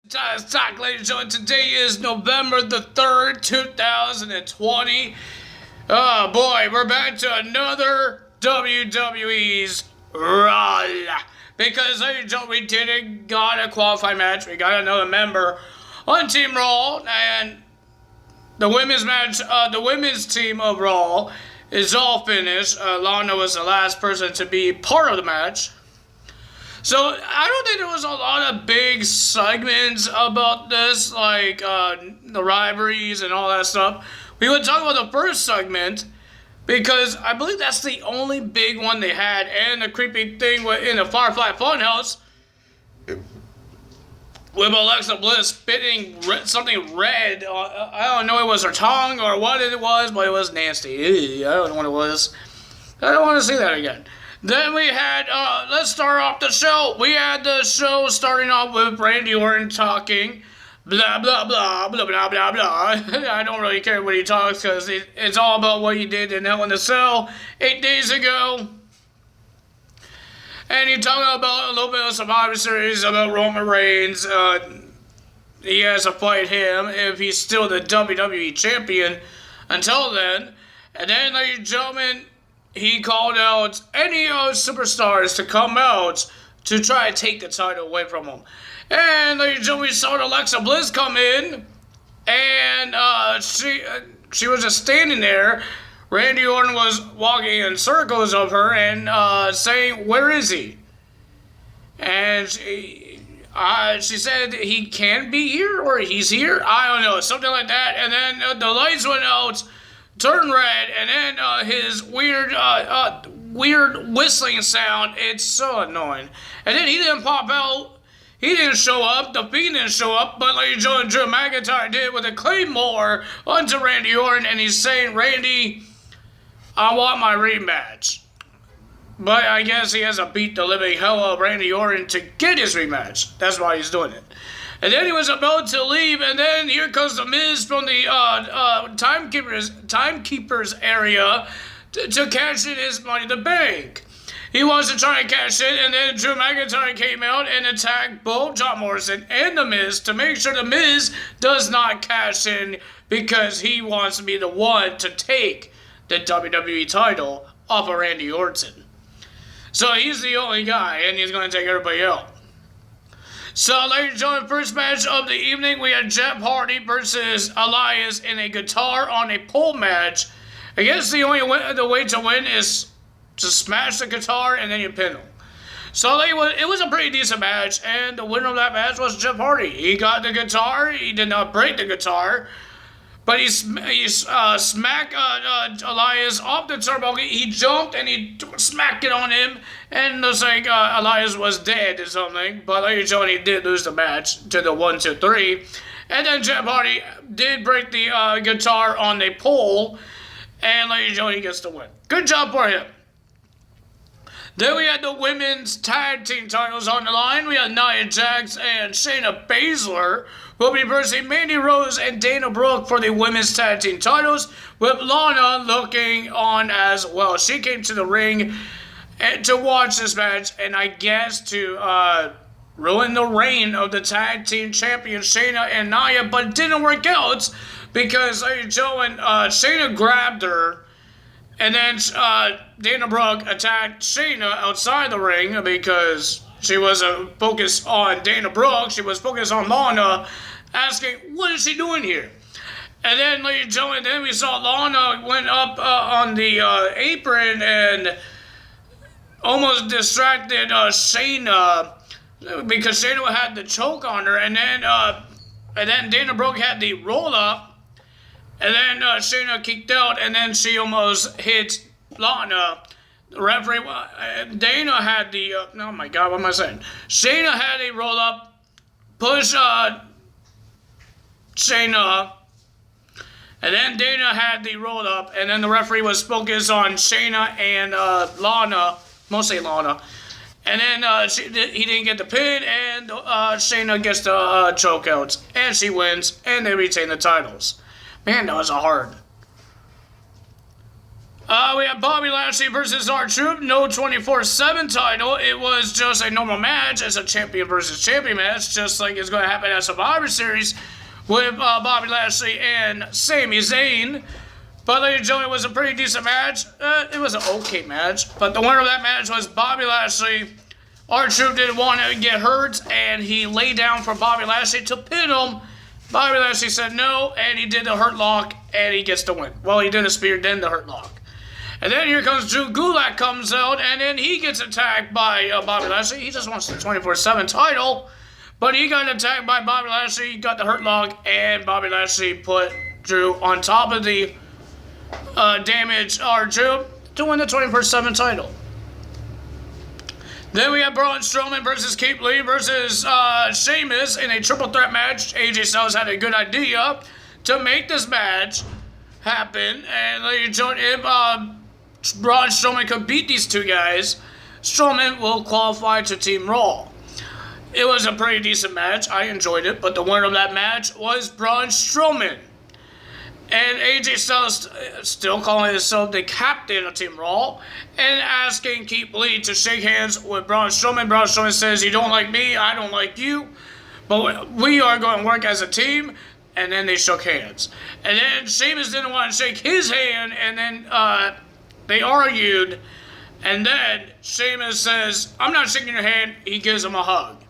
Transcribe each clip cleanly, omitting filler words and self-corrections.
Talk, ladies and gentlemen. Today is November the 3rd, 2020. Oh boy, we're back to another WWE's RAW. Because, ladies and gentlemen, we didn't got a qualifying match. We got another member on Team Raw. And the women's match, the women's team of Raw is all finished. Lana was the last person to be part of the match. So, I don't think there was a lot of big segments about this, like the rivalries and all that stuff. We would talk about the first segment, because I believe that's the only big one they had, and the creepy thing in the Firefly Funhouse, with Alexa Bliss spitting something red. I don't know if it was her tongue or what it was, but it was nasty. Ew, I don't know what it was. I don't want to see that again. Then we had, let's start off the show. We had the show starting off with Randy Orton talking, blah, blah, blah, blah, blah, blah, blah. I don't really care what he talks, because it's all about what he did in Hell in a Cell 8 days ago. And he talked about a little bit of Survivor Series, about Roman Reigns. He has to fight him if he's still the WWE Champion until then. And then, ladies and gentlemen, he called out any superstars to come out to try to take the title away from him. And ladies and gentlemen, we saw Alexa Bliss come in, and she was just standing there. Randy Orton was walking in circles of her and saying, "Where is he?" And she said he can't be here, or he's here. I don't know, something like that. And then the lights went out, turned red, and then his weird whistling sound. It's so annoying. And then he didn't pop out. He didn't show up. The Fiend didn't show up. But like Drew McIntyre did with a Claymore onto Randy Orton, and he's saying, "Randy, I want my rematch." But I guess he has to beat the living hell out of Randy Orton to get his rematch. That's why he's doing it. And then he was about to leave, and then here comes the Miz from the timekeepers area to cash in his Money in the Bank. He wants to try and cash in, and then Drew McIntyre came out and attacked both John Morrison and the Miz to make sure the Miz does not cash in, because he wants to be the one to take the WWE title off of Randy Orton. So he's the only guy, and he's going to take everybody out. So, ladies and gentlemen, first match of the evening, we had Jeff Hardy versus Elias in a guitar on a pole match. I guess the way to win is to smash the guitar and then you pin him. So it was a pretty decent match, and the winner of that match was Jeff Hardy. He got the guitar. He did not break the guitar, but he smacked Elias off the turnbuckle. He jumped and he smacked it on him, and it looks like Elias was dead or something. But like you he did lose the match to the 1, 2, 3. And then Jeff Hardy did break the guitar on the pole, and like he gets the win. Good job for him. Then we had the women's tag team titles on the line. We had Nia Jax and Shayna Baszler will be versing Mandy Rose and Dana Brooke for the women's tag team titles, with Lana looking on as well. She came to the ring to watch this match, and I guess to ruin the reign of the tag team champions Shayna and Nia, but it didn't work out, because Shayna grabbed her, and then Dana Brooke attacked Shayna outside the ring, because she wasn't focused on Dana Brooke. She was focused on Lana, asking, "What is she doing here?" And then, ladies and gentlemen, then we saw Lana went up on the apron and almost distracted Shayna, because Shayna had the choke on her, and then Dana Brooke had the roll up. And then Shayna kicked out, and then she almost hit Lana. The referee, Dana had the, oh my God, what am I saying? Shayna had a roll up, push Shayna, and then Dana had the roll up, and then the referee was focused on Shayna and Lana, mostly Lana. And then he didn't get the pin, and Shayna gets the choke out, and she wins, and they retain the titles. Man, that was a hard We have Bobby Lashley versus R-Truth. No 24/7 title. It was just a normal match. It's a champion versus champion match, just like it's going to happen at Survivor Series with Bobby Lashley and Sami Zayn. But ladies and gentlemen, it was a pretty decent match. It was an okay match. But the winner of that match was Bobby Lashley. R-Truth didn't want to get hurt, and he laid down for Bobby Lashley to pin him. Bobby Lashley said no, and he did the hurt lock, and he gets the win. Well, he did a spear, then the hurt lock. And then here comes Drew Gulak comes out, and then he gets attacked by Bobby Lashley. He just wants the 24/7 title, but he got attacked by Bobby Lashley, got the hurt lock, and Bobby Lashley put Drew on top of the damaged R-Truth to win the 24/7 title. Then we have Braun Strowman versus Keith Lee versus Sheamus in a triple threat match. AJ Styles had a good idea to make this match happen, and ladies and gentlemen, Braun Strowman could beat these two guys. Strowman will qualify to Team Raw. It was a pretty decent match. I enjoyed it, but the winner of that match was Braun Strowman. And AJ Styles still calling himself the captain of Team Raw and asking Keith Lee to shake hands with Braun Strowman. Braun Strowman says, "You don't like me, I don't like you, but we are going to work as a team." And then they shook hands. And then Sheamus didn't want to shake his hand, and then they argued. And then Sheamus says, "I'm not shaking your hand." He gives him a hug.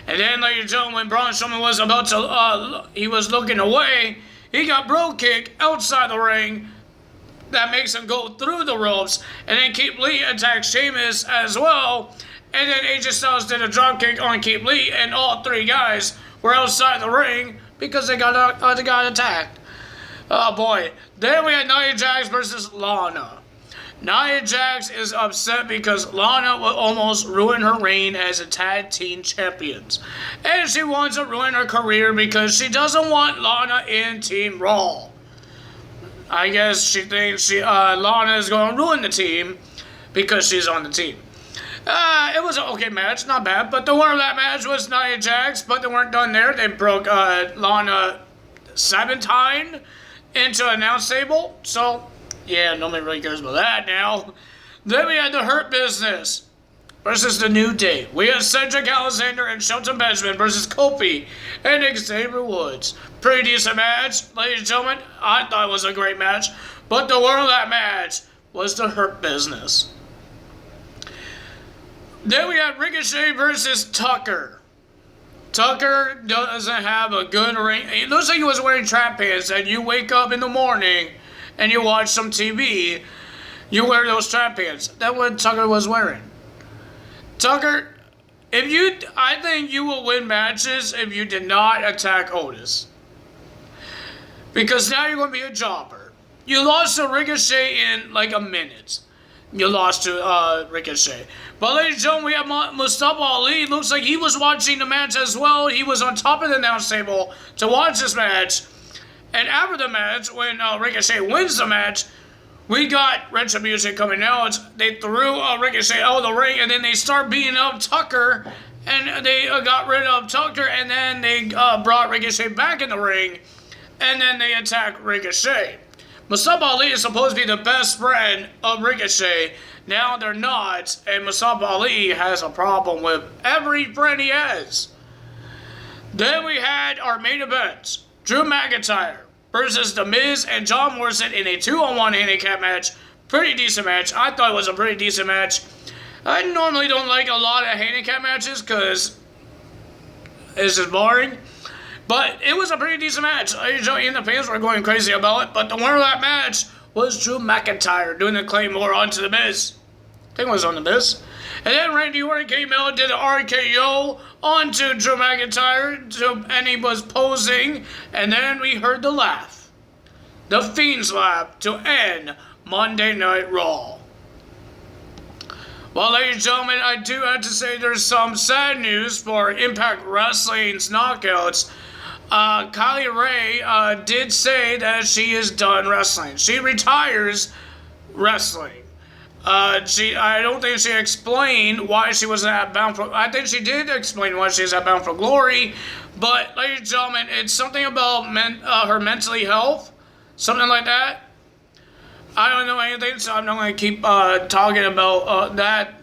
And then, ladies and gentlemen, when Braun Strowman was about to, he was looking away, he got bro kick outside the ring. That makes him go through the ropes. And then Keith Lee attacked Sheamus as well. And then AJ Styles did a drop kick on Keith Lee, and all three guys were outside the ring because they got attacked. Oh boy. Then we had Nia Jax versus Lana. Nia Jax is upset because Lana will almost ruin her reign as a tag team champions. And she wants to ruin her career because she doesn't want Lana in Team Raw. I guess she thinks Lana is going to ruin the team because she's on the team. It was an okay match, not bad, but the winner of that match was Nia Jax, but they weren't done there. They broke Lana Sabbatine into an announce table, so yeah, nobody really cares about that now. Then we had the Hurt Business versus the New Day. We had Cedric Alexander and Shelton Benjamin versus Kofi and Xavier Woods. Pretty decent match, ladies and gentlemen. I thought it was a great match, but the winner of that match was the Hurt Business. Then we had Ricochet versus Tucker. Tucker doesn't have a good ring. It looks like he was wearing trap pants, and you wake up in the morning and you watch some TV, you wear those trap pants. That's what Tucker was wearing. Tucker, I think you will win matches if you did not attack Otis. Because now you're going to be a jobber. You lost to Ricochet in like a minute. You lost to Ricochet. But ladies and gentlemen, we have Mustafa Ali. Looks like he was watching the match as well. He was on top of the announce table to watch this match. And after the match, when Ricochet wins the match, we got Retribution coming out. They threw Ricochet out of the ring, and then they start beating up Tucker. And they got rid of Tucker, and then they brought Ricochet back in the ring. And then they attacked Ricochet. Mustafa Ali is supposed to be the best friend of Ricochet. Now they're not, and Mustafa Ali has a problem with every friend he has. Then we had our main event. Drew McIntyre versus The Miz and John Morrison in a 2-on-1 handicap match. Pretty decent match. I thought it was a pretty decent match. I normally don't like a lot of handicap matches because it's just boring. But it was a pretty decent match. And the fans were going crazy about it. But the winner of that match was Drew McIntyre doing the Claymore onto The Miz. I think it was on The Miz. And then Randy Orton came out and did an RKO onto Drew McIntyre. And he was posing. And then we heard the laugh. The Fiend's laugh to end Monday Night Raw. Well, ladies and gentlemen, I do have to say there's some sad news for Impact Wrestling's Knockouts. Kylie Ray did say that she is done wrestling. She retires wrestling. I don't think she explained why she was at Bound for... I think she did explain why she was at Bound for Glory. But, ladies and gentlemen, it's something about her mentally health. Something like that. I don't know anything, so I'm not going to keep talking about that.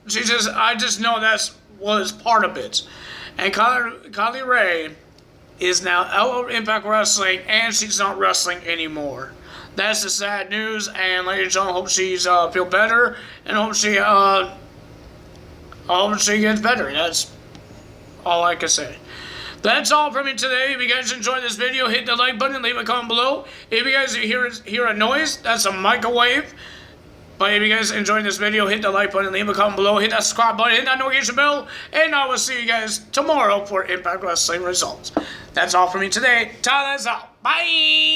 I just know that was part of it. And Kylie Ray is now out of Impact Wrestling, and she's not wrestling anymore. That's the sad news, and ladies and gentlemen, hope she's feel better, and hope she gets better. That's all I can say. That's all from me today. If you guys enjoyed this video, hit the like button, leave a comment below. If you guys hear a noise, that's a microwave. But if you guys enjoyed this video, hit the like button, leave a comment below, hit that subscribe button, hit that notification bell, and I will see you guys tomorrow for Impact Wrestling results. That's all from me today. Tyler's out. Bye!